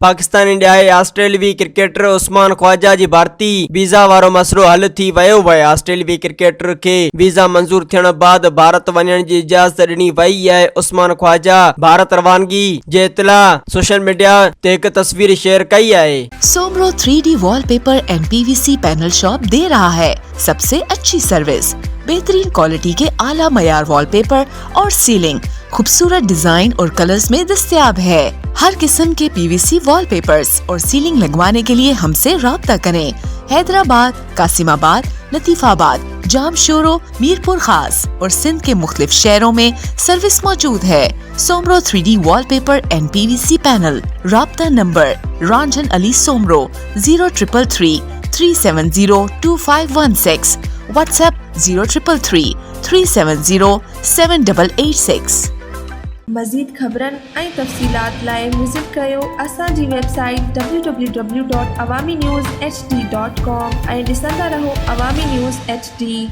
Pakistan India ऑस्ट्रेलियावी cricketer Usman Khwaja जी भारतीय visa वारो मसलो हल थी वियो आहे। ऑस्ट्रेलियावी क्रिकेटर के वीज़ा मंजूर थियण बाद भारत वञण जी इजाज़त ॾिनी वई आहे। उस्मान ख्वाजा भारत रवानगी जे इतला सोशल मीडिया ते हिकु तस्वीर शेयर कई आहे। Soomro 3D wallpaper and PVC panel shop दे रहा है सबसे अच्छी सर्विस, बेहतरीन क्वालिटी के आला मयार वॉलपेपर और सीलिंग खूबसूरत डिजाइन और कलर्स में दस्तयाब है। हर किस्म के PVC वॉलपेपर्स और सीलिंग लगवाने के लिए हमसे राब्ता करें। हैदराबाद, कासिमाबाद, लतीफाबाद, जामशोरो, मीरपुर खास और सिंध के मुख्तलिफ शहरों में सर्विस मौजूद है। Soomro 3D wallpaper and PVC panel. राब्ता नंबर रंजन अली सोमरो 0333 370 2516। WhatsApp 0333 370 7886। मज़ीद ख़बरन ऐं तफ़सीलात लाइ विज़िट कयो असांजी वेबसाइट www.awamiNewsHD.com ऐं ॾिसंदा रहो अवामी न्यूज़ HD।